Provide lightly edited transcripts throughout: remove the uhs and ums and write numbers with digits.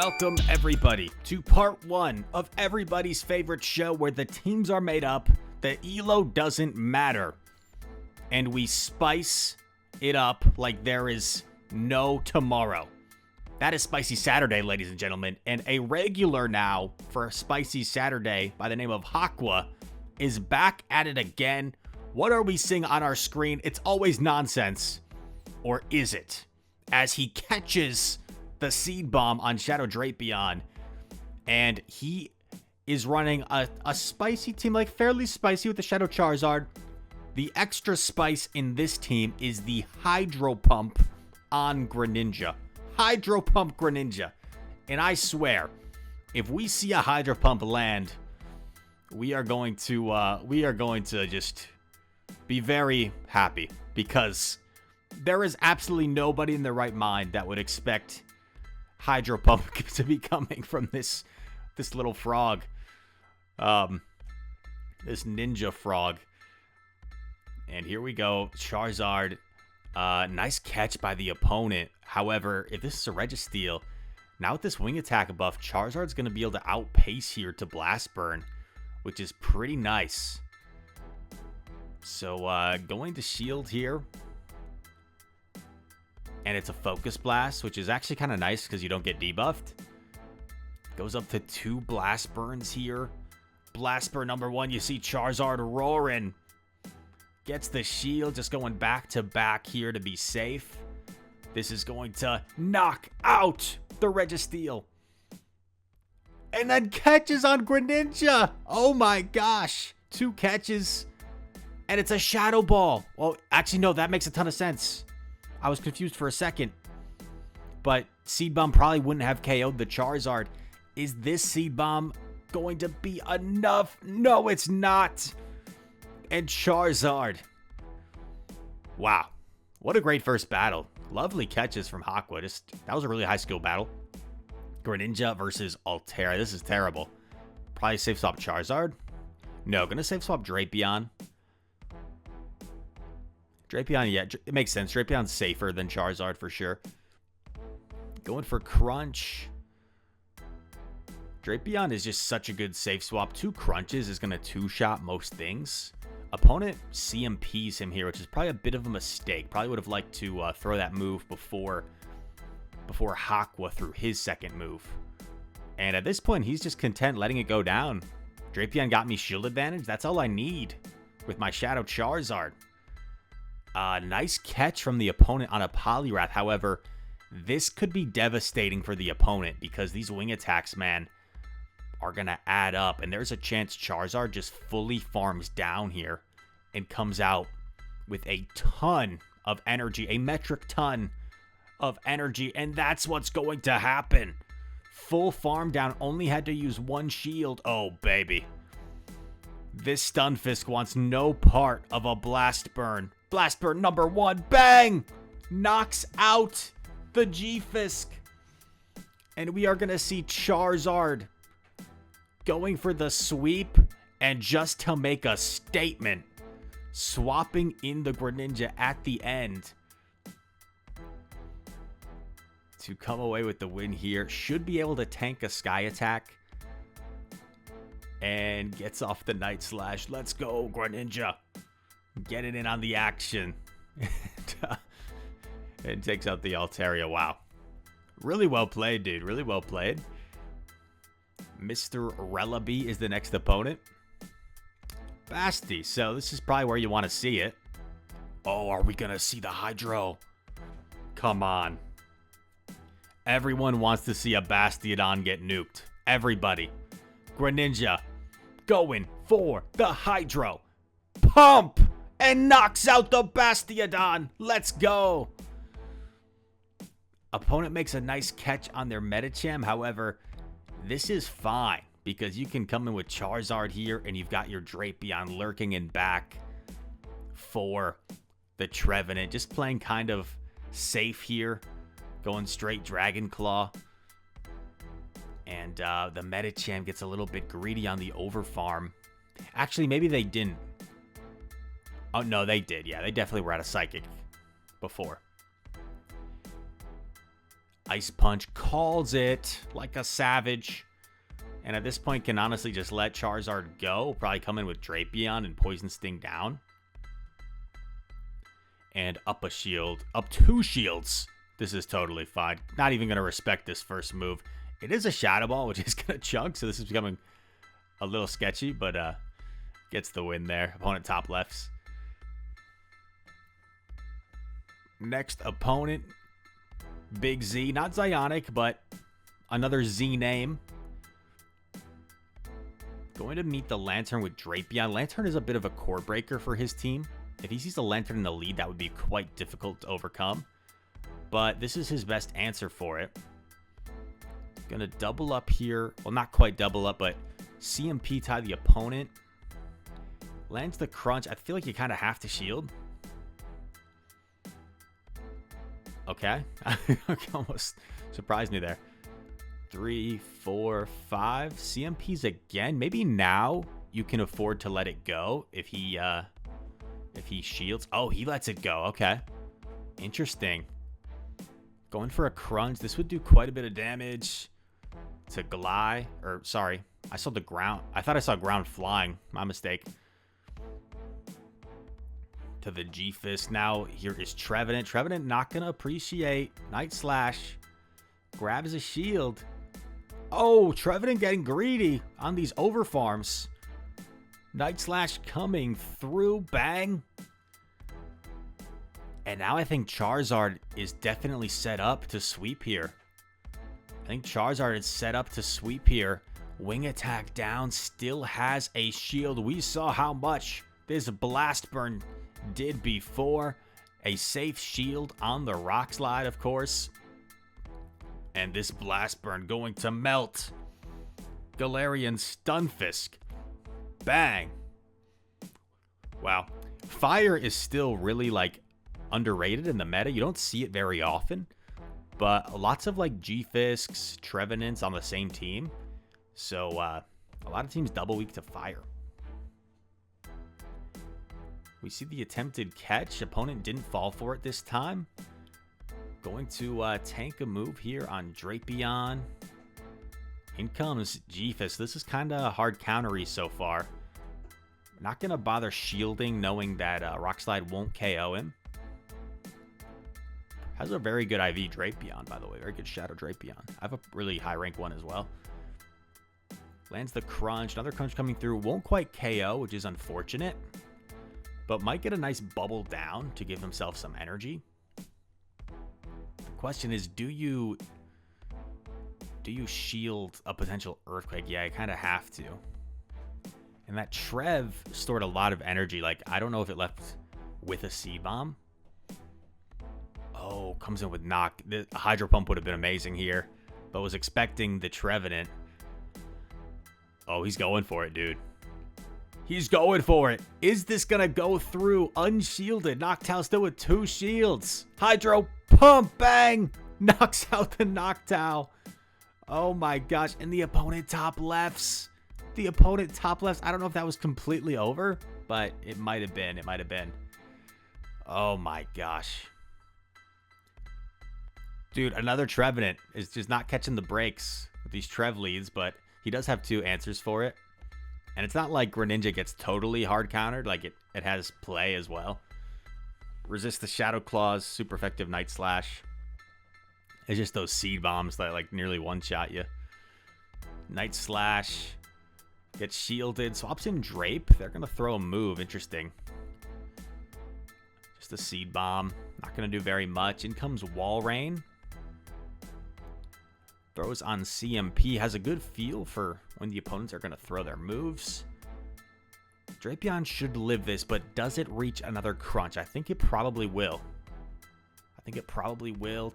Welcome everybody to part 1 of everybody's favorite show where the teams are made up, the elo doesn't matter, and we spice it up like there is no tomorrow. That is Spicy Saturday, ladies and gentlemen, and a regular now for Spicy Saturday by the name of Aqua is back at it again. What are we seeing on our screen? It's always nonsense. Or is it? As he catches the seed bomb on Shadow Drapion, and he is running a spicy team, like fairly spicy with the Shadow Charizard. The extra spice in this team is the Hydro Pump on Greninja. Hydro Pump Greninja. And I swear, if we see a Hydro Pump land, we are going to just be very happy, because there is absolutely nobody in their right mind that would expect Hydro Pump to be coming from this little frog. This ninja frog. And here we go. Charizard. Nice catch by the opponent. However, if this is a Registeel, now with this wing attack buff, Charizard's going to be able to outpace here to Blast Burn, which is pretty nice. So, going to shield here. And it's a Focus Blast, which is actually kind of nice because you don't get debuffed. Goes up to 2 Blast Burns here. Blast Burn number 1, you see Charizard roaring. Gets the shield, just going back to back here to be safe. This is going to knock out the Registeel. And then catches on Greninja. Oh my gosh. 2 catches. And it's a Shadow Ball. Well, actually, no, that makes a ton of sense. I was confused for a second. But Seed Bomb probably wouldn't have KO'd the Charizard. Is this Seed Bomb going to be enough? No, it's not. And Charizard. Wow. What a great first battle. Lovely catches from Aqua. That was a really high skill battle. Greninja versus Altera. This is terrible. Probably safe swap Charizard. No, gonna safe swap Drapion. Drapion, yeah, it makes sense. Drapion's safer than Charizard for sure. Going for Crunch. Drapion is just such a good safe swap. 2 crunches is going to 2-shot most things. Opponent CMPs him here, which is probably a bit of a mistake. Probably would have liked to throw that move before Aqua threw his second move. And at this point, he's just content letting it go down. Drapion got me shield advantage. That's all I need with my Shadow Charizard. Nice catch from the opponent on a Poliwrath. However, this could be devastating for the opponent because these wing attacks, man, are going to add up. And there's a chance Charizard just fully farms down here and comes out with a ton of energy, a metric ton of energy. And that's what's going to happen. Full farm down, only had to use 1 shield. Oh, baby. This Stunfisk wants no part of a Blast Burn. Blast Burn number 1, bang! Knocks out the G-Fisk. And we are going to see Charizard going for the sweep, and just to make a statement, swapping in the Greninja at the end to come away with the win here. Should be able to tank a Sky Attack. And gets off the Night Slash. Let's go, Greninja. Get it in on the action. And takes out the Altaria. Wow. Really well played, dude. Really well played. Mr. Rellaby is the next opponent. Basti. So this is probably where you want to see it. Oh, are we going to see the Hydro? Come on. Everyone wants to see a Bastiodon get nuked. Everybody. Greninja going for the Hydro. Pump! And knocks out the Bastiodon. Let's go. Opponent makes a nice catch on their Medicham. However, this is fine because you can come in with Charizard here and you've got your Drapion lurking in back for the Trevenant. Just playing kind of safe here. Going straight Dragon Claw. And the Medicham gets a little bit greedy on the overfarm. Actually, maybe they didn't. Oh, no, they did. Yeah, they definitely were at a Psychic before. Ice Punch calls it like a savage. And at this point can honestly just let Charizard go. Probably come in with Drapion and Poison Sting down. And up a shield. Up 2 shields. This is totally fine. Not even going to respect this first move. It is a Shadow Ball, which is going to chunk. So this is becoming a little sketchy. But gets the win there. Opponent top lefts. Next opponent. Big Z. Not Zionic, but another Z name. Going to meet the Lantern with Drapion. Lantern is a bit of a core breaker for his team. If he sees the Lantern in the lead, that would be quite difficult to overcome. But this is his best answer for it. Gonna double up here. Well, not quite double up, but CMP tie the opponent. Lands the Crunch. I feel like you kind of have to shield. Okay. Almost surprised me there. 3, 4, 5. CMPs again. Maybe now you can afford to let it go if he shields. Oh, he lets it go. Okay. Interesting. Going for a Crunch. This would do quite a bit of damage to Glide. Or, sorry. I saw the ground. I thought I saw ground flying. My mistake. To the G-Fist. Now, here is Trevenant. Trevenant not going to appreciate Night Slash. Grabs a shield. Oh, Trevenant getting greedy on these overfarms. Night Slash coming through. Bang. And now I think Charizard is definitely set up to sweep here. I think Charizard is set up to sweep here. Wing attack down. Still has a shield. We saw how much this Blast Burn did before. A safe shield on the Rock Slide, of course. And this Blast Burn going to melt Galarian Stunfisk. Bang. Wow. Fire is still really, like, underrated in the meta. You don't see it very often. But lots of, like, G-Fisks, Trevenants on the same team. So, a lot of teams double weak to Fire. We see the attempted catch. Opponent didn't fall for it this time. Going to tank a move here on Drapion. In comes G-Fist. This is kind of hard countery so far. Not going to bother shielding, knowing that Rock Slide won't KO him. Has a very good IV Drapion, by the way. Very good Shadow Drapion. I have a really high rank one as well. Lands the Crunch. Another Crunch coming through. Won't quite KO, which is unfortunate. But might get a nice bubble down to give himself some energy. Question is, do you shield a potential Earthquake? Yeah, I kind of have to. And that Trev stored a lot of energy. Like, I don't know if it left with a Seed Bomb. Oh, comes in with Knock. The Hydro Pump would have been amazing here, but was expecting the Trevenant. Oh, he's going for it, dude. He's going for it. Is this going to go through unshielded? Noctowl still with 2 shields. Hydro Pump, bang. Knocks out the Noctowl. Oh my gosh. And the opponent top lefts. The opponent top lefts. I don't know if that was completely over, but it might have been. It might have been. Oh my gosh. Dude, another Trevenant is just not catching the breaks with these Trev leads, but he does have 2 answers for it. And it's not like Greninja gets totally hard countered. Like, it has play as well. Resist the Shadow Claws. Super effective Night Slash. It's just those Seed Bombs that, like, nearly one-shot you. Night Slash. Gets shielded. Swaps in Drape. They're going to throw a move. Interesting. Just a Seed Bomb. Not going to do very much. In comes Wall Rain. Throws on CMP. Has a good feel for when the opponents are going to throw their moves. Drapion should live this, but does it reach another Crunch? I think it probably will.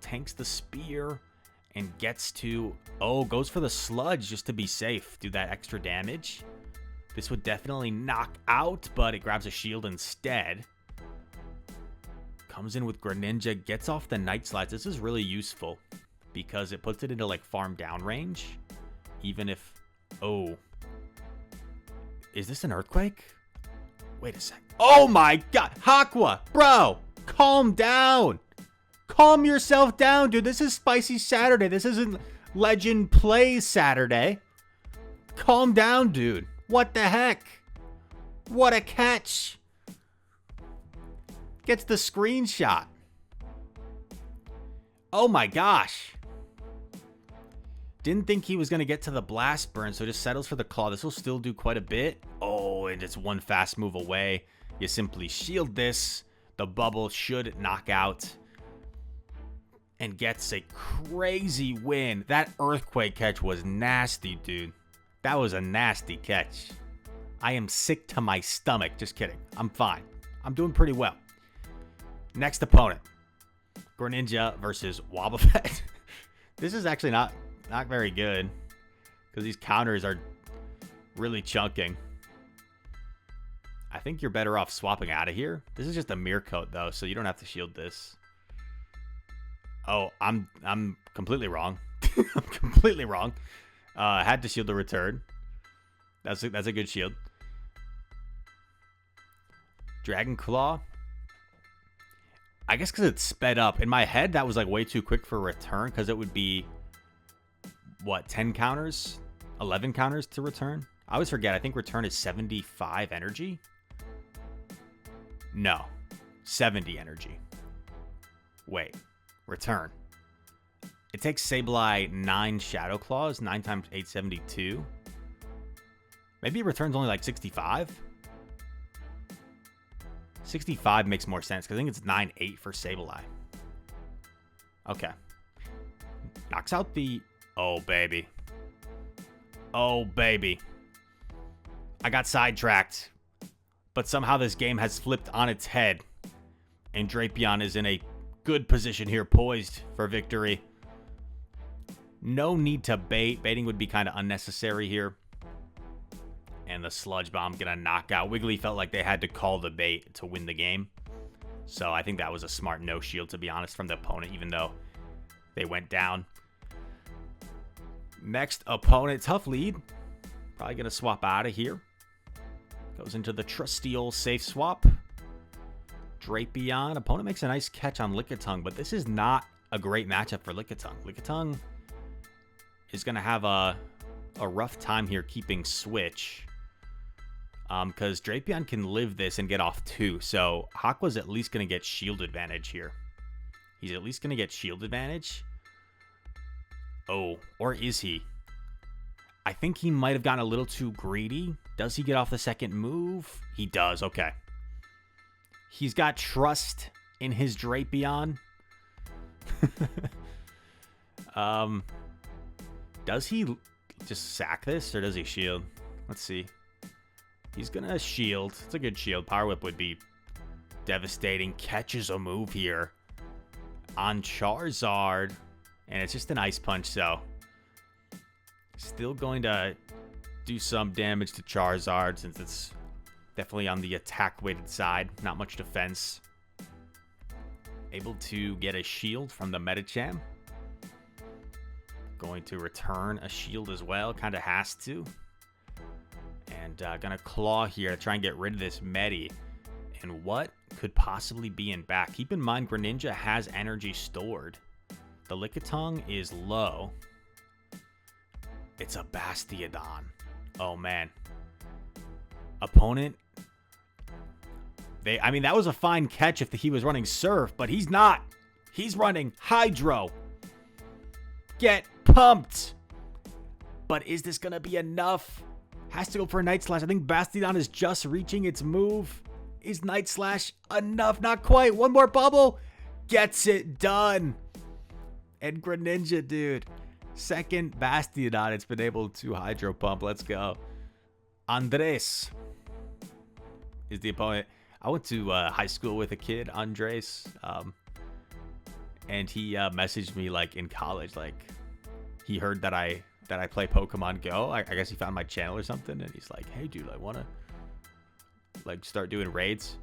Tanks the Spear and gets to... Oh, goes for the Sludge just to be safe. Do that extra damage. This would definitely knock out, but it grabs a shield instead. Comes in with Greninja. Gets off the Night Slides. This is really useful, because it puts it into, like, farm down range. Even if... Oh. Is this an Earthquake? Wait a sec. Oh my god! Aqua! Bro! Calm down! Calm yourself down, dude. This is Spicy Saturday. This isn't Legend Plays Saturday. Calm down, dude. What the heck? What a catch. Gets the screenshot. Oh my gosh. Didn't think he was going to get to the blast burn, so just settles for the claw. This will still do quite a bit. Oh, and it's one fast move away. You simply shield this. The bubble should knock out. And gets a crazy win. That earthquake catch was nasty, dude. That was a nasty catch. I am sick to my stomach. Just kidding. I'm fine. I'm doing pretty well. Next opponent. Greninja versus Wobbuffet. This is actually not very good. Because these counters are really chunking. I think you're better off swapping out of here. This is just a mirror coat, though, so you don't have to shield this. Oh, I'm completely wrong. I'm completely wrong. Had to shield the return. That's a good shield. Dragon Claw. I guess because it's sped up. In my head, that was like way too quick for return because it would be, what, 10 counters? 11 counters to return? I always forget. I think return is 75 energy. No. 70 energy. Wait. Return. It takes Sableye 9 Shadow Claws. 9 times 872. Maybe it returns only like 65? 65 makes more sense because I think it's 9-8 for Sableye. Okay. Knocks out the... Oh, baby. Oh, baby. I got sidetracked. But somehow this game has flipped on its head. And Drapion is in a good position here, poised for victory. No need to bait. Baiting would be kind of unnecessary here. And the Sludge Bomb gonna knock out. Wiggly felt like they had to call the bait to win the game. So I think that was a smart no shield, to be honest, from the opponent, even though they went down. Next opponent, tough lead. Probably gonna swap out of here. Goes into the trusty old safe swap. Drapion. Opponent makes a nice catch on Lickitung, but this is not a great matchup for Lickitung. Lickitung is going to have a rough time here keeping Switch. Because Drapion can live this and get off 2. So Aqua's at least going to get shield advantage here. He's at least going to get shield advantage. Oh, or is he? I think he might have gotten a little too greedy. Does he get off the second move? He does. Okay. He's got trust in his Drapion. Does he just sack this or does he shield? Let's see. He's going to shield. It's a good shield. Power Whip would be devastating. Catches a move here on Charizard. And it's just an Ice Punch, so still going to do some damage to Charizard since it's definitely on the attack-weighted side. Not much defense. Able to get a shield from the Medicham. Going to return a shield as well. Kind of has to. And going to claw here to try and get rid of this Medi. And what could possibly be in back? Keep in mind, Greninja has energy stored. The Lickitung is low. It's a Bastiodon. Oh, man. Opponent. I mean, that was a fine catch if he was running Surf, but he's not. He's running Hydro. Get pumped. But is this going to be enough? Has to go for a Night Slash. I think Bastiodon is just reaching its move. Is Night Slash enough? Not quite. One more bubble. Gets it done. And Greninja, dude. Second Bastiodon it's been able to Hydro Pump. Let's go. Andres is the opponent. I went to high school with a kid, Andres. And he messaged me like in college. Like he heard that I play Pokemon Go. I guess he found my channel or something. And he's like, hey, dude, I want to like start doing raids.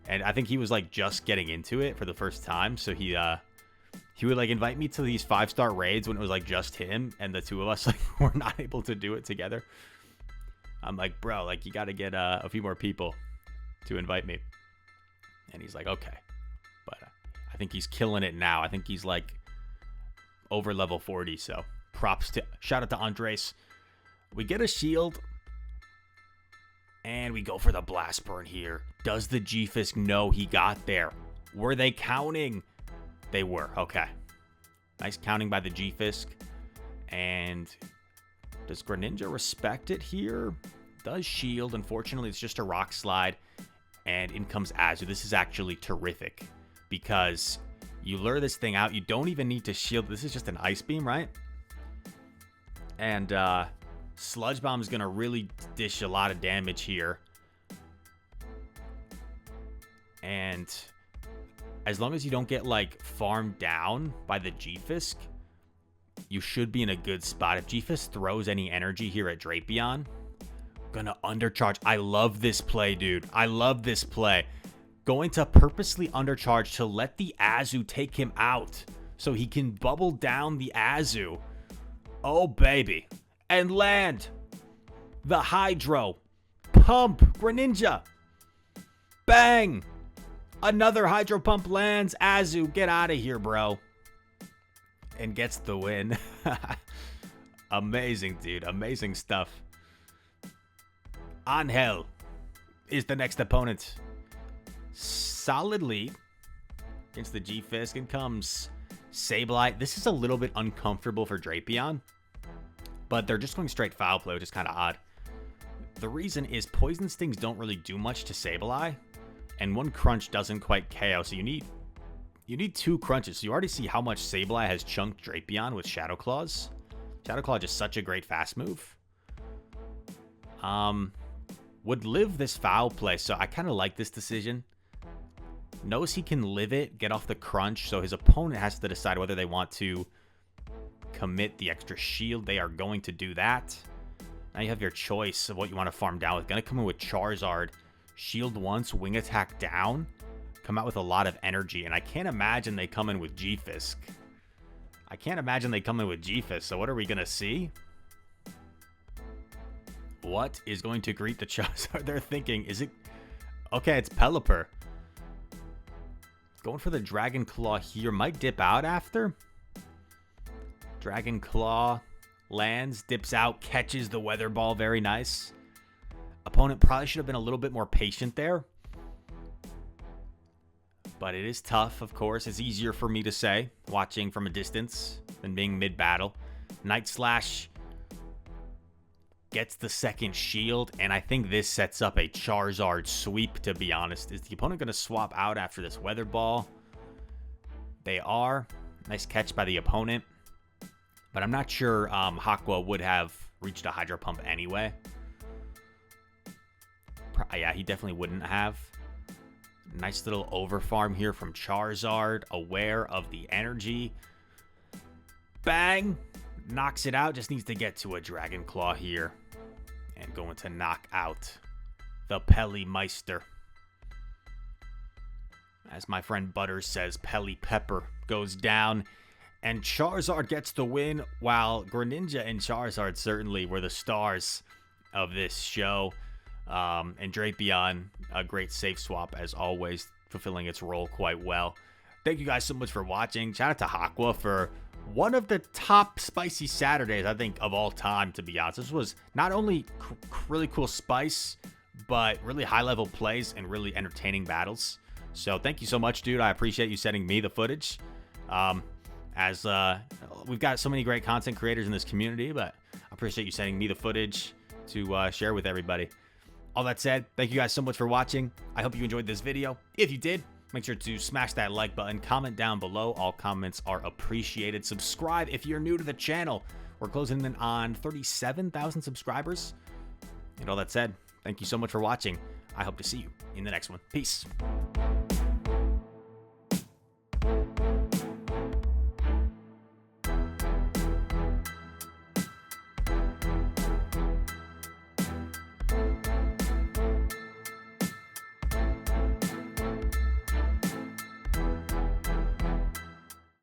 And I think he was like just getting into it for the first time. So he would like invite me to these 5-star raids when it was like just him and the two of us like were not able to do it together. I'm like, bro, like you got to get a few more people to invite me. And he's like, okay. But I think he's killing it now. I think he's like over level 40. So props to, shout out to Andres. We get a shield. And we go for the blast burn here. Does the G-Fisk know he got there? Were they counting? They were. Okay. Nice counting by the G-Fisk. And does Greninja respect it here? Does shield. Unfortunately, it's just a rock slide. And in comes Azu. This is actually terrific. Because you lure this thing out. You don't even need to shield. This is just an Ice Beam, right? And, Sludge Bomb is going to really dish a lot of damage here. And as long as you don't get, like, farmed down by the G-Fisk, you should be in a good spot. If G-Fisk throws any energy here at Drapion, gonna undercharge. I love this play, dude. I love this play. Going to purposely undercharge to let the Azu take him out so he can bubble down the Azu. Oh, baby. And land the Hydro Pump Greninja. Bang! Another Hydro Pump lands. Azu, get out of here, bro. And gets the win. Amazing, dude. Amazing stuff. Angel is the next opponent. Solid lead against the G-Fisk. And comes Sableye. This is a little bit uncomfortable for Drapion. But they're just going straight foul play, which is kind of odd. The reason is Poison Stings don't really do much to Sableye. And one crunch doesn't quite KO. So you need 2 crunches. So you already see how much Sableye has chunked Drapion with Shadow Claws. Shadow Claw is such a great fast move. Would live this foul play. So I kind of like this decision. Knows he can live it, get off the crunch. So his opponent has to decide whether they want to commit the extra shield. They are going to do that. Now you have your choice of what you want to farm down with. Going to come in with Charizard. Shield once, wing attack down. Come out with a lot of energy. And I can't imagine they come in with G-Fisk. So what are we going to see? What is going to greet the Charizard? They're thinking, is it... Okay, it's Pelipper. Going for the Dragon Claw here. Might dip out after. Dragon Claw lands, dips out, catches the Weather Ball. Very nice. Opponent probably should have been a little bit more patient there. But it is tough, of course. It's easier for me to say, watching from a distance, than being mid-battle. Night Slash gets the second shield, and I think this sets up a Charizard sweep, to be honest. Is the opponent going to swap out after this Weather Ball? They are. Nice catch by the opponent. But I'm not sure Aqua would have reached a Hydro Pump anyway. Yeah, he definitely wouldn't have. Nice little overfarm here from Charizard. Aware of the energy. Bang! Knocks it out. Just needs to get to a Dragon Claw here. And going to knock out the Pellimeister. As my friend Butters says, Pelipper goes down. And Charizard gets the win, while Greninja and Charizard certainly were the stars of this show. And Drapion, a great safe swap as always, fulfilling its role quite well. Thank you guys so much for watching. Shout out to Aqua for one of the top spicy Saturdays, I think, of all time, to be honest. This was not only really cool spice, but really high-level plays and really entertaining battles. So thank you so much, dude. I appreciate you sending me the footage. As we've got so many great content creators in this community, but I appreciate you sending me the footage to share with everybody. All that said, thank you guys so much for watching. I hope you enjoyed this video. If you did, make sure to smash that like button, comment down below. All comments are appreciated. Subscribe if you're new to the channel. We're closing in on 37,000 subscribers. And all that said, thank you so much for watching. I hope to see you in the next one. Peace.